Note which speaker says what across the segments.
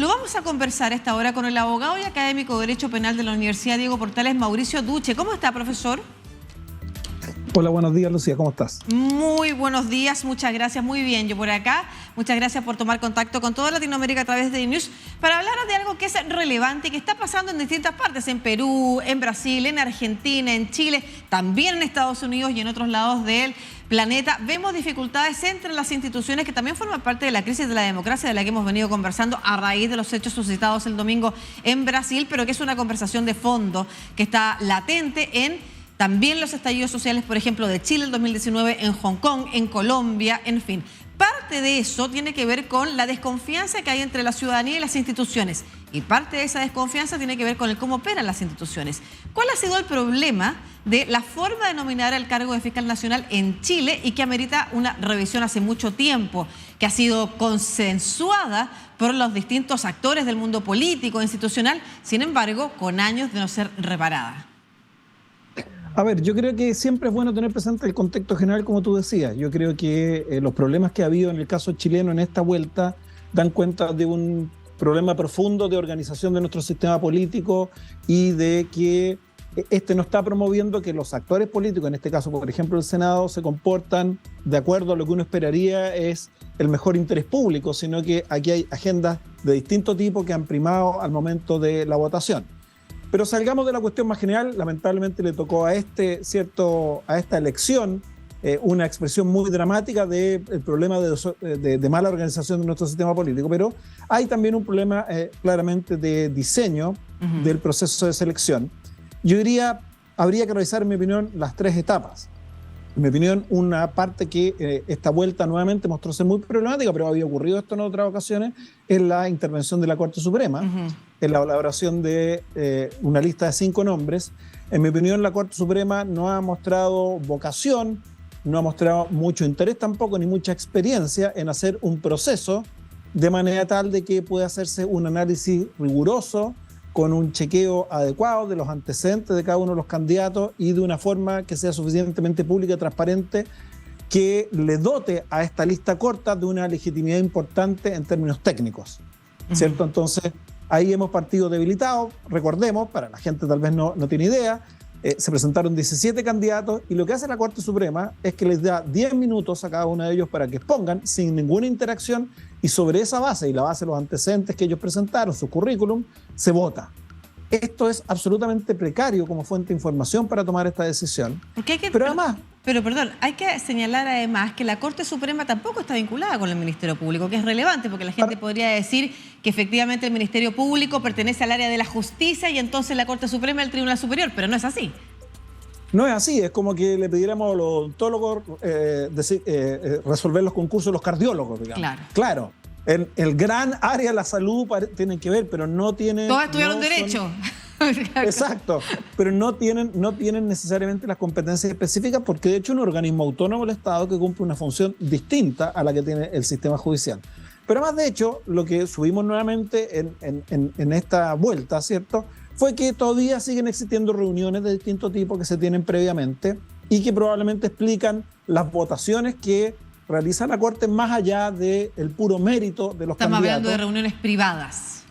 Speaker 1: Lo vamos a conversar a esta hora con el abogado y académico de Derecho Penal de la Universidad Diego Portales, Mauricio Duche. ¿Cómo está, profesor?
Speaker 2: Hola, buenos días, Lucía, ¿cómo estás?
Speaker 1: Muy buenos días, muchas gracias, muy bien. Yo por acá, muchas gracias por tomar contacto con toda Latinoamérica a través de News para hablaros de algo que es relevante y que está pasando en distintas partes, en Perú, en Brasil, en Argentina, en Chile, también en Estados Unidos y en otros lados del planeta. Vemos dificultades entre las instituciones que también forman parte de la crisis de la democracia de la que hemos venido conversando a raíz de los hechos suscitados el domingo en Brasil, pero que es una conversación de fondo que está latente en también los estallidos sociales, por ejemplo, de Chile el 2019, en Hong Kong, en Colombia, en fin. Parte de eso tiene que ver con la desconfianza que hay entre la ciudadanía y las instituciones. Y parte de esa desconfianza tiene que ver con el cómo operan las instituciones. ¿Cuál ha sido el problema de la forma de nominar al cargo de fiscal nacional en Chile y que amerita una revisión hace mucho tiempo, que ha sido consensuada por los distintos actores del mundo político e institucional, sin embargo, con años de no ser reparada?
Speaker 2: A ver, yo creo que siempre es bueno tener presente el contexto general, como tú decías. Yo creo que los problemas que ha habido en el caso chileno en esta vuelta dan cuenta de un problema profundo de organización de nuestro sistema político y de que este no está promoviendo que los actores políticos, en este caso, por ejemplo, el Senado, se comportan de acuerdo a lo que uno esperaría es el mejor interés público, sino que aquí hay agendas de distinto tipo que han primado al momento de la votación. Pero salgamos de la cuestión más general. Lamentablemente le tocó a esta elección una expresión muy dramática del problema de mala organización de nuestro sistema político. Pero hay también un problema claramente de diseño del proceso de selección. Yo diría, habría que revisar, en mi opinión, las tres etapas. En mi opinión, una parte que esta vuelta nuevamente mostró ser muy problemática, pero había ocurrido esto en otras ocasiones, es la intervención de la Corte Suprema, en la elaboración de una lista de 5 nombres. En mi opinión, la Corte Suprema no ha mostrado vocación, no ha mostrado mucho interés tampoco, ni mucha experiencia en hacer un proceso de manera tal de que pueda hacerse un análisis riguroso, con un chequeo adecuado de los antecedentes de cada uno de los candidatos y de una forma que sea suficientemente pública y transparente, que le dote a esta lista corta de una legitimidad importante en términos técnicos, ¿cierto? Entonces, ahí hemos partido debilitados. Recordemos, para la gente tal vez no tiene idea, se presentaron 17 candidatos y lo que hace la Corte Suprema es que les da 10 minutos a cada uno de ellos para que expongan sin ninguna interacción, y sobre esa base y la base de los antecedentes que ellos presentaron, su currículum, se vota. Esto es absolutamente precario como fuente de información para tomar esta decisión. Pero además...
Speaker 1: Pero perdón, hay que señalar además que la Corte Suprema tampoco está vinculada con el Ministerio Público, que es relevante porque la gente podría decir que efectivamente el Ministerio Público pertenece al área de la justicia y entonces la Corte Suprema es el Tribunal Superior, pero no es así.
Speaker 2: No es así, es como que le pidiéramos a los odontólogos resolver los concursos de los cardiólogos, digamos. Claro. En el gran área de la salud tienen que ver, pero no tienen...
Speaker 1: Todos estudiaron Derecho.
Speaker 2: Exacto, pero no tienen necesariamente las competencias específicas, porque de hecho es un organismo autónomo del Estado que cumple una función distinta a la que tiene el sistema judicial. Pero además, de hecho, lo que subimos nuevamente en esta vuelta, ¿cierto?, fue que todavía siguen existiendo reuniones de distinto tipo que se tienen previamente y que probablemente explican las votaciones que realiza la Corte más allá del puro mérito de los candidatos.
Speaker 1: Estamos hablando de reuniones privadas.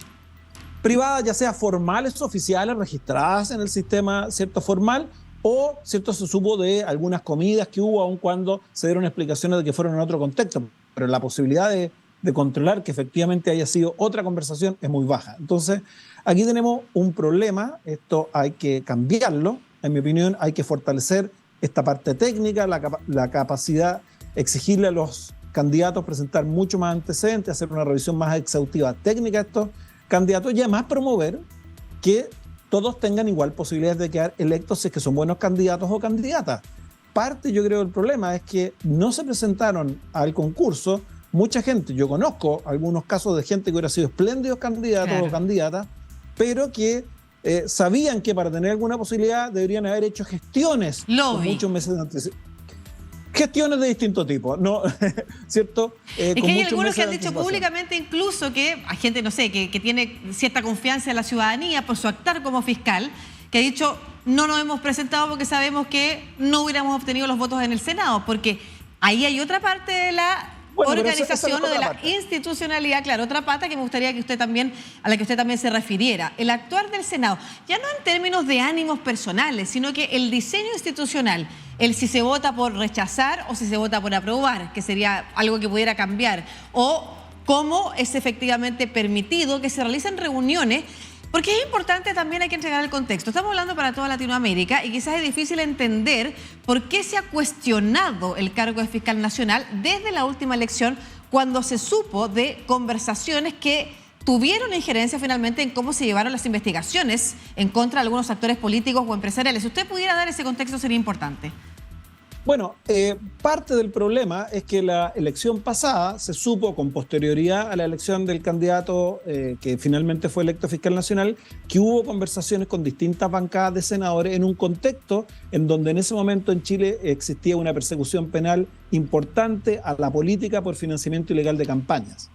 Speaker 2: Privadas, ya sea formales, oficiales, registradas en el sistema, ¿cierto?, formal, o, ¿cierto?, se supo de algunas comidas que hubo, aun cuando se dieron explicaciones de que fueron en otro contexto. Pero la posibilidad de controlar que efectivamente haya sido otra conversación es muy baja. Entonces, aquí tenemos un problema, esto hay que cambiarlo. En mi opinión, hay que fortalecer esta parte técnica, la capacidad, exigirle a los candidatos presentar mucho más antecedentes, hacer una revisión más exhaustiva técnica de estos candidatos y además promover que todos tengan igual posibilidades de quedar electos si es que son buenos candidatos o candidatas. Parte, yo creo, del problema es que no se presentaron al concurso mucha gente. Yo conozco algunos casos de gente que hubiera sido espléndidos candidatos o candidatas, pero que sabían que para tener alguna posibilidad deberían haber hecho gestiones con muchos meses de anticipación. Gestiones de distinto tipo, ¿no? ¿Cierto?
Speaker 1: Es que hay algunos que han dicho públicamente incluso que hay gente, no sé, que tiene cierta confianza en la ciudadanía por su actuar como fiscal, que ha dicho, no nos hemos presentado porque sabemos que no hubiéramos obtenido los votos en el Senado, porque ahí hay otra parte de la
Speaker 2: Bueno, pero
Speaker 1: organización
Speaker 2: esa
Speaker 1: o de
Speaker 2: es
Speaker 1: la
Speaker 2: otra parte.
Speaker 1: institucionalidad. Claro, otra pata que me gustaría que usted también, a la que usted también se refiriera. El actuar del Senado, ya no en términos de ánimos personales, sino que el diseño institucional, el si se vota por rechazar o si se vota por aprobar, que sería algo que pudiera cambiar, o cómo es efectivamente permitido que se realicen reuniones. Porque es importante, también hay que entregar el contexto. Estamos hablando para toda Latinoamérica y quizás es difícil entender por qué se ha cuestionado el cargo de fiscal nacional desde la última elección, cuando se supo de conversaciones que tuvieron injerencia finalmente en cómo se llevaron las investigaciones en contra de algunos actores políticos o empresariales. Si usted pudiera dar ese contexto, sería importante.
Speaker 2: Bueno, parte del problema es que la elección pasada se supo con posterioridad a la elección del candidato que finalmente fue electo fiscal nacional, que hubo conversaciones con distintas bancadas de senadores en un contexto en donde en ese momento en Chile existía una persecución penal importante a la política por financiamiento ilegal de campañas.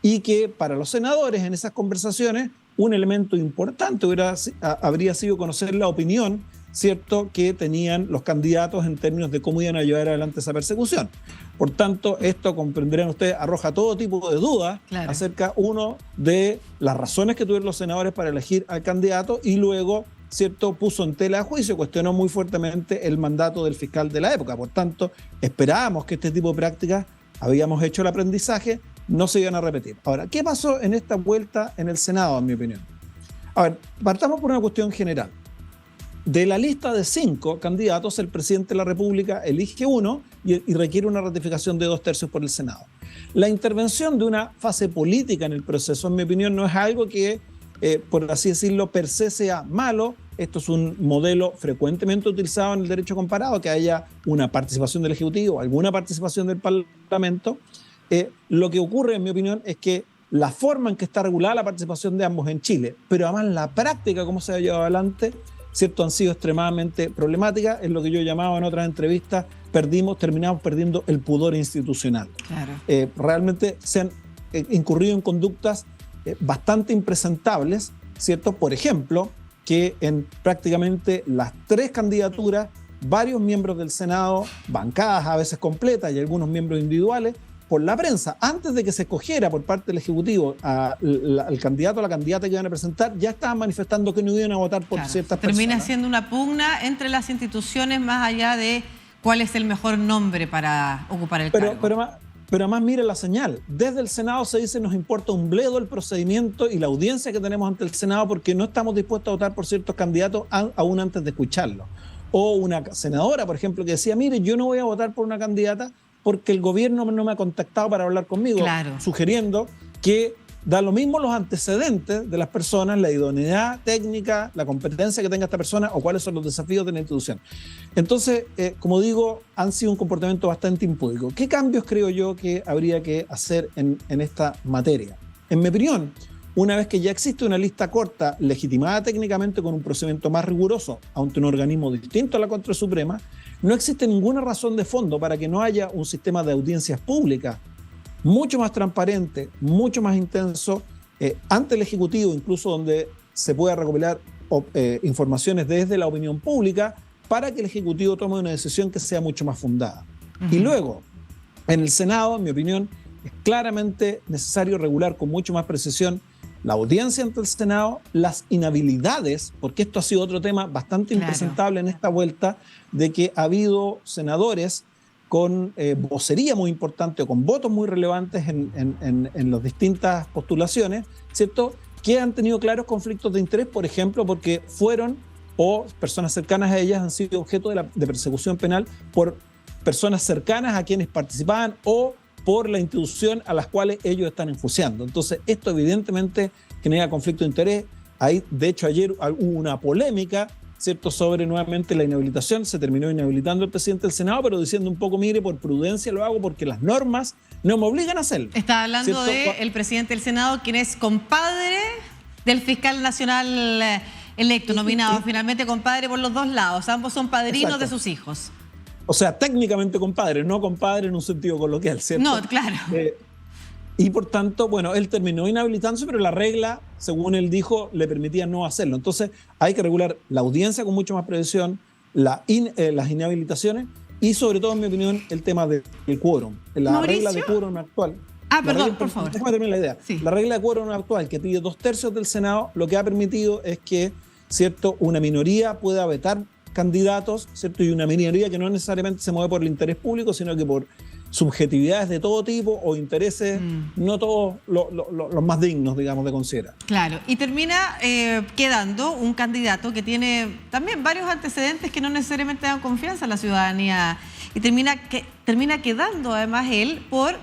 Speaker 2: Y que para los senadores en esas conversaciones un elemento importante habría sido conocer la opinión, ¿cierto?, que tenían los candidatos en términos de cómo iban a llevar adelante esa persecución. Por tanto, esto, comprenderán ustedes, arroja todo tipo de dudas acerca, uno, de las razones que tuvieron los senadores para elegir al candidato y luego, ¿cierto?, puso en tela de juicio, cuestionó muy fuertemente el mandato del fiscal de la época. Por tanto, esperábamos que este tipo de prácticas, habíamos hecho el aprendizaje, no se iban a repetir. Ahora, ¿qué pasó en esta vuelta en el Senado, en mi opinión? A ver, partamos por una cuestión general. De la lista de 5 candidatos, el presidente de la República elige uno y requiere una ratificación de 2/3 por el Senado. La intervención de una fase política en el proceso, en mi opinión, no es algo que, por así decirlo, per se sea malo. Esto es un modelo frecuentemente utilizado en el derecho comparado, que haya una participación del Ejecutivo, alguna participación del Parlamento. Lo que ocurre, en mi opinión, es que la forma en que está regulada la participación de ambos en Chile, pero además la práctica, cómo se ha llevado adelante, ¿cierto?, han sido extremadamente problemáticas. Es lo que yo llamaba en otras entrevistas, terminamos perdiendo el pudor institucional.
Speaker 1: Claro.
Speaker 2: Realmente se han incurrido en conductas bastante impresentables, ¿cierto? Por ejemplo, que en prácticamente las 3 candidaturas, varios miembros del Senado, bancadas a veces completas y algunos miembros individuales, por la prensa, antes de que se escogiera por parte del Ejecutivo al candidato o la candidata que iban a presentar, ya estaban manifestando que no iban a votar por ciertas personas.
Speaker 1: Termina siendo una pugna entre las instituciones más allá de cuál es el mejor nombre para ocupar el cargo.
Speaker 2: Pero además, mire la señal. Desde el Senado se dice nos importa un bledo el procedimiento y la audiencia que tenemos ante el Senado porque no estamos dispuestos a votar por ciertos candidatos aún antes de escucharlo. O una senadora, por ejemplo, que decía, mire, yo no voy a votar por una candidata porque el gobierno no me ha contactado para hablar conmigo, sugiriendo que da lo mismo los antecedentes de las personas, la idoneidad técnica, la competencia que tenga esta persona o cuáles son los desafíos de la institución. Entonces, como digo, han sido un comportamiento bastante impúdico. ¿Qué cambios creo yo que habría que hacer en esta materia? En mi opinión, una vez que ya existe una lista corta, legitimada técnicamente con un procedimiento más riguroso ante un organismo distinto a la Corte Suprema, no existe ninguna razón de fondo para que no haya un sistema de audiencias públicas mucho más transparente, mucho más intenso, ante el Ejecutivo, incluso donde se pueda recopilar informaciones desde la opinión pública para que el Ejecutivo tome una decisión que sea mucho más fundada. Y luego, en el Senado, en mi opinión, es claramente necesario regular con mucho más precisión la audiencia ante el Senado, las inhabilidades, porque esto ha sido otro tema bastante impresentable en esta vuelta, de que ha habido senadores con vocería muy importante o con votos muy relevantes en las distintas postulaciones, ¿cierto?, que han tenido claros conflictos de interés, por ejemplo, porque fueron o personas cercanas a ellas han sido objeto de persecución penal por personas cercanas a quienes participaban o por la institución a las cuales ellos están enjuiciando. Entonces, esto evidentemente genera conflicto de interés. Ahí, de hecho, ayer hubo una polémica, ¿cierto?, sobre nuevamente la inhabilitación. Se terminó inhabilitando el presidente del Senado, pero diciendo un poco, mire, por prudencia lo hago porque las normas no me obligan a hacerlo.
Speaker 1: Está hablando del presidente del Senado, quien es compadre del fiscal nacional electo, nominado, finalmente compadre por los dos lados. Ambos son padrinos de sus hijos.
Speaker 2: O sea, técnicamente compadre, no compadre en un sentido coloquial, ¿cierto?
Speaker 1: No, claro.
Speaker 2: Y por tanto, bueno, él terminó inhabilitándose, pero la regla, según él dijo, le permitía no hacerlo. Entonces, hay que regular la audiencia con mucho más previsión, las inhabilitaciones y sobre todo, en mi opinión, el tema del quórum. La
Speaker 1: Mauricio.
Speaker 2: regla de quórum actual.
Speaker 1: Perdón, por favor.
Speaker 2: Déjame terminar la idea.
Speaker 1: Sí.
Speaker 2: La regla de quórum actual, que pide 2/3 del Senado, lo que ha permitido es que, ¿cierto?, una minoría pueda vetar candidatos, ¿cierto?, y una minoría que no necesariamente se mueve por el interés público, sino que por subjetividades de todo tipo o intereses no todos los más dignos, digamos, de considerar. Claro,
Speaker 1: y termina quedando un candidato que tiene también varios antecedentes que no necesariamente dan confianza a la ciudadanía, y termina quedando además él por,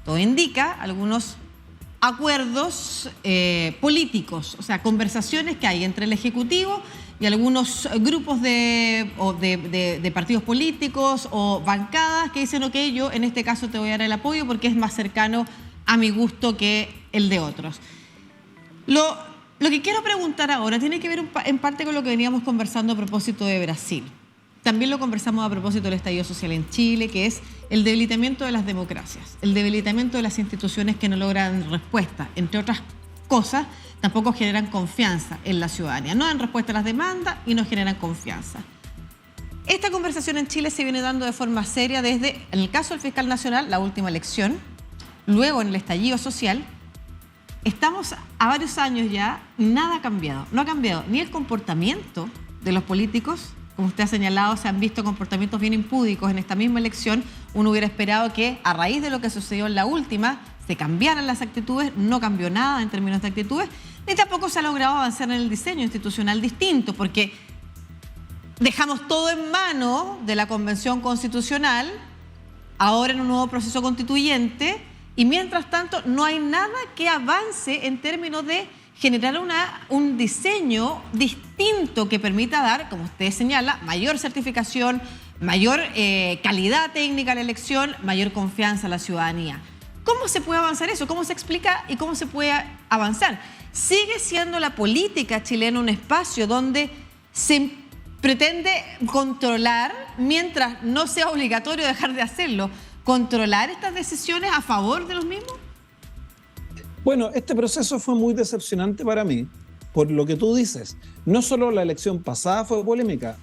Speaker 1: todo indica, algunos acuerdos políticos, o sea, conversaciones que hay entre el Ejecutivo y algunos grupos de partidos políticos o bancadas que dicen, ok, yo en este caso te voy a dar el apoyo porque es más cercano a mi gusto que el de otros. Lo que quiero preguntar ahora tiene que ver en parte con lo que veníamos conversando a propósito de Brasil. También lo conversamos a propósito del estallido social en Chile, que es el debilitamiento de las democracias, el debilitamiento de las instituciones que no logran respuesta, entre otras cosas. Tampoco generan confianza en la ciudadanía, no dan respuesta a las demandas y no generan confianza. Esta conversación en Chile se viene dando de forma seria desde, en el caso del fiscal nacional, la última elección, luego en el estallido social. Estamos a varios años ya, nada ha cambiado. No ha cambiado ni el comportamiento de los políticos, como usted ha señalado, se han visto comportamientos bien impúdicos en esta misma elección. Uno hubiera esperado que, a raíz de lo que sucedió en la última, se cambiaran las actitudes. No cambió nada en términos de actitudes, ni tampoco se ha logrado avanzar en el diseño institucional distinto, porque dejamos todo en manos de la Convención Constitucional, ahora en un nuevo proceso constituyente, y mientras tanto no hay nada que avance en términos de generar un diseño distinto que permita dar, como usted señala, mayor certificación, mayor calidad técnica a la elección, mayor confianza a la ciudadanía. ¿Cómo se puede avanzar eso? ¿Cómo se explica y cómo se puede avanzar? ¿Sigue siendo la política chilena un espacio donde se pretende controlar, mientras no sea obligatorio dejar de hacerlo, controlar estas decisiones a favor de los mismos?
Speaker 2: Bueno, este proceso fue muy decepcionante para mí, por lo que tú dices. No solo la elección pasada fue polémica,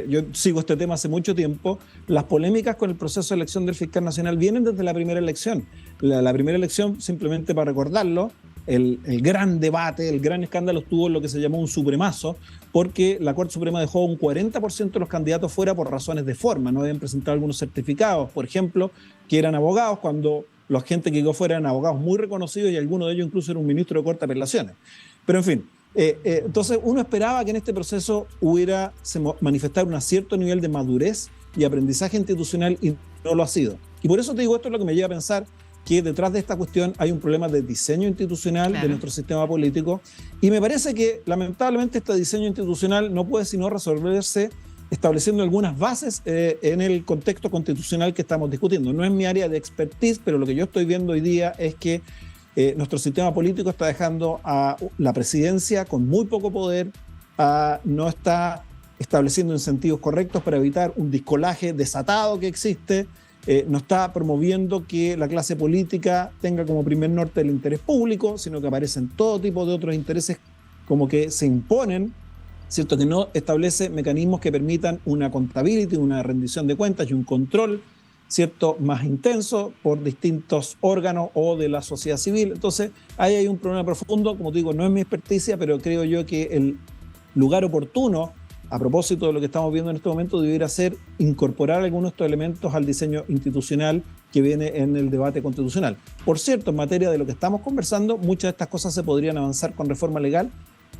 Speaker 2: yo sigo este tema hace mucho tiempo. Las polémicas con el proceso de elección del fiscal nacional vienen desde la primera elección. La primera elección, simplemente para recordarlo, el gran debate, el gran escándalo estuvo en lo que se llamó un supremazo, porque la Corte Suprema dejó un 40% de los candidatos fuera por razones de forma. No habían presentado algunos certificados, por ejemplo, que eran abogados, cuando la gente que quedó fuera eran abogados muy reconocidos y alguno de ellos incluso era un ministro de Corte de Apelaciones. Pero en fin, entonces uno esperaba que en este proceso se manifestara un cierto nivel de madurez y aprendizaje institucional, y no lo ha sido. Y por eso te digo, esto es lo que me lleva a pensar que detrás de esta cuestión hay un problema de diseño institucional, claro, de nuestro sistema político, y me parece que lamentablemente este diseño institucional no puede sino resolverse estableciendo algunas bases en el contexto constitucional que estamos discutiendo. No es mi área de expertise, pero lo que yo estoy viendo hoy día es que nuestro sistema político está dejando a la presidencia con muy poco poder, no está estableciendo incentivos correctos para evitar un discolaje desatado que existe, no está promoviendo que la clase política tenga como primer norte el interés público, sino que aparecen todo tipo de otros intereses como que se imponen, ¿cierto?, que no establece mecanismos que permitan una accountability, una rendición de cuentas y un control, ¿cierto?, más intenso por distintos órganos o de la sociedad civil. Entonces, ahí hay un problema profundo. Como te digo, no es mi experticia, pero creo yo que el lugar oportuno, a propósito de lo que estamos viendo en este momento, debiera ser incorporar algunos de estos elementos al diseño institucional que viene en el debate constitucional. Por cierto, en materia de lo que estamos conversando, muchas de estas cosas se podrían avanzar con reforma legal.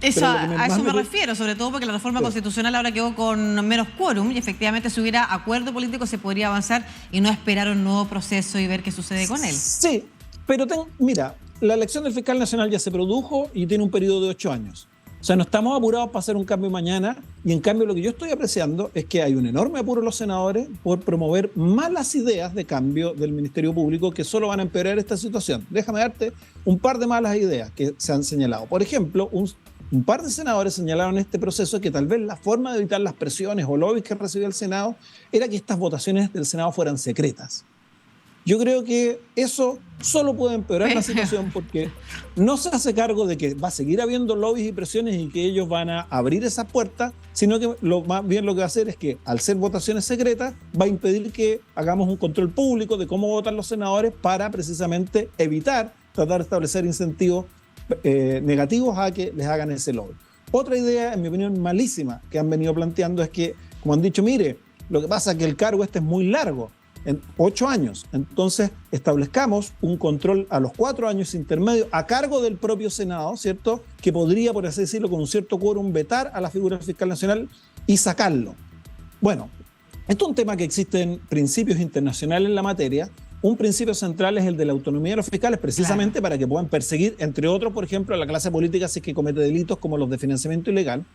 Speaker 1: A eso me refiero, sobre todo porque la reforma constitucional ahora quedó con menos quórum, y efectivamente si hubiera acuerdo político se podría avanzar y no esperar un nuevo proceso y ver qué sucede con él.
Speaker 2: Sí, pero mira, la elección del fiscal nacional ya se produjo y tiene un periodo de 8 años. O sea, no estamos apurados para hacer un cambio mañana, y en cambio lo que yo estoy apreciando es que hay un enorme apuro en los senadores por promover malas ideas de cambio del Ministerio Público que solo van a empeorar esta situación. Déjame darte un par de malas ideas que se han señalado. Por ejemplo, un par de senadores señalaron en este proceso que tal vez la forma de evitar las presiones o lobbies que recibía el Senado era que estas votaciones del Senado fueran secretas. Yo creo que eso solo puede empeorar la situación porque no se hace cargo de que va a seguir habiendo lobbies y presiones y que ellos van a abrir esas puertas, sino que más bien lo que va a hacer es que al ser votaciones secretas va a impedir que hagamos un control público de cómo votan los senadores para precisamente evitar tratar de establecer incentivos negativos a que les hagan ese lobby. Otra idea, en mi opinión, malísima que han venido planteando es que, como han dicho, mire, lo que pasa es que el cargo este es muy largo, en 8 años. Entonces, establezcamos un control a los 4 años intermedios a cargo del propio Senado, ¿cierto? Que podría, por así decirlo, con un cierto quórum, vetar a la figura del fiscal nacional y sacarlo. Bueno, esto es un tema que existen principios internacionales en la materia. Un principio central es el de la autonomía de los fiscales, precisamente para que puedan perseguir, entre otros, por ejemplo, a la clase política si es que comete delitos como los de financiamiento ilegal.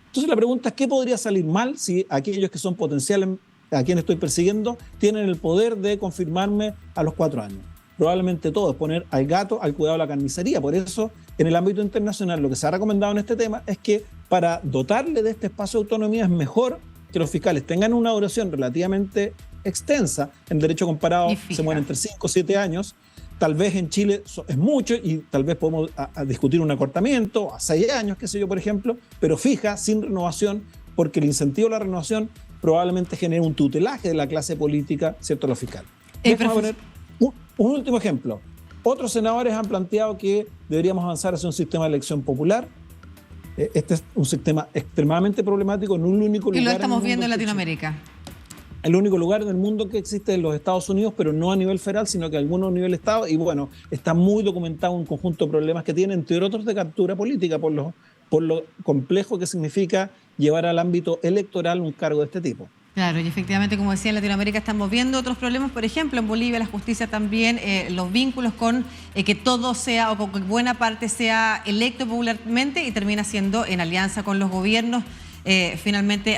Speaker 2: Entonces la pregunta es, ¿qué podría salir mal si aquellos que son potenciales, a quienes estoy persiguiendo, tienen el poder de confirmarme a los 4 años? Probablemente todo, es poner al gato al cuidado de la carnicería. Por eso, en el ámbito internacional, lo que se ha recomendado en este tema es que para dotarle de este espacio de autonomía es mejor que los fiscales tengan una duración relativamente extensa. En derecho comparado se mueren entre 5 o 7 años. Tal vez en Chile es mucho y tal vez podemos discutir un acortamiento a 6 años, qué sé yo, por ejemplo, pero fija, sin renovación, porque el incentivo a la renovación probablemente genere un tutelaje de la clase política, ¿cierto?, a los fiscales. Déjame poner un último ejemplo. Otros senadores han planteado que deberíamos avanzar hacia un sistema de elección popular. Este es un sistema extremadamente problemático en un único lugar.
Speaker 1: Y lo estamos viendo en Latinoamérica.
Speaker 2: El único lugar en el mundo que existe en los Estados Unidos, pero no a nivel federal, sino que a algunos nivel Estado. Y bueno, está muy documentado un conjunto de problemas que tienen, entre otros, de captura política, por lo complejo que significa llevar al ámbito electoral un cargo de este tipo.
Speaker 1: Claro, y efectivamente, como decía, en Latinoamérica estamos viendo otros problemas. Por ejemplo, en Bolivia la justicia también, los vínculos con que todo sea, o con que buena parte sea electo popularmente y termina siendo en alianza con los gobiernos. Finalmente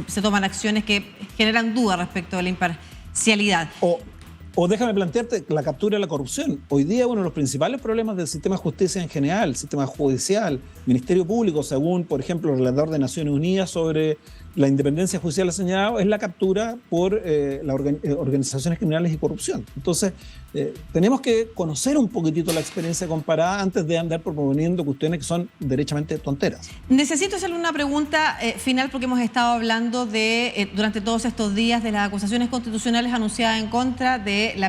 Speaker 1: se toman acciones que generan dudas respecto de la imparcialidad.
Speaker 2: O déjame plantearte la captura de la corrupción. Hoy día uno de los principales problemas del sistema de justicia en general, el sistema judicial, Ministerio Público, según, por ejemplo, el relator de Naciones Unidas sobre la independencia judicial ha señalado, es la captura por las organizaciones criminales y corrupción. Entonces, tenemos que conocer un poquitito la experiencia comparada antes de andar proponiendo cuestiones que son derechamente tonteras.
Speaker 1: Necesito hacerle una pregunta final porque hemos estado hablando durante todos estos días de las acusaciones constitucionales anunciadas en contra de la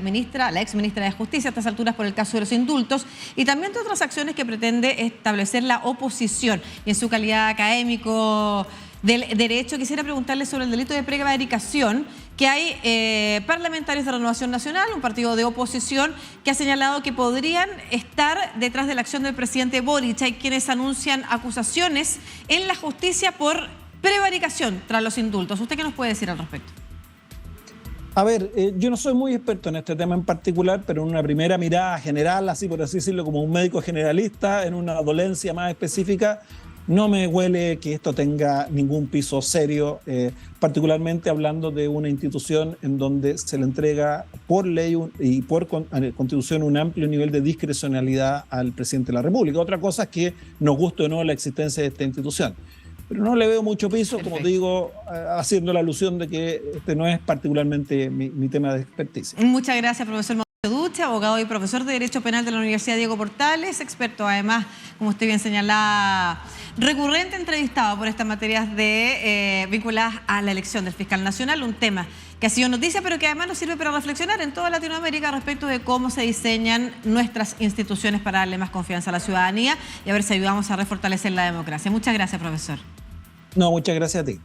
Speaker 1: ex ministra de Justicia a estas alturas por el caso de los indultos y también de otras acciones que pretende establecer la oposición. Y en su calidad de académico del derecho, quisiera preguntarle sobre el delito de prevaricación, que hay parlamentarios de Renovación Nacional, un partido de oposición, que ha señalado que podrían estar detrás de la acción del presidente Boric. Hay quienes anuncian acusaciones en la justicia por prevaricación tras los indultos. ¿Usted qué nos puede decir al respecto?
Speaker 2: A ver, yo no soy muy experto en este tema en particular, pero en una primera mirada general, así por así decirlo, como un médico generalista, en una dolencia más específica, no me huele que esto tenga ningún piso serio, particularmente hablando de una institución en donde se le entrega por ley y por constitución un amplio nivel de discrecionalidad al presidente de la República. Otra cosa es que nos guste o no la existencia de esta institución. Pero no le veo mucho piso, como digo, haciendo la alusión de que este no es particularmente mi tema de experticia.
Speaker 1: Muchas gracias, profesor Ducha, abogado y profesor de Derecho Penal de la Universidad Diego Portales, experto además, como usted bien señalaba, recurrente entrevistado por estas materias vinculadas a la elección del fiscal nacional, un tema que ha sido noticia, pero que además nos sirve para reflexionar en toda Latinoamérica respecto de cómo se diseñan nuestras instituciones para darle más confianza a la ciudadanía y a ver si ayudamos a refortalecer la democracia. Muchas gracias, profesor.
Speaker 2: No, muchas gracias a ti.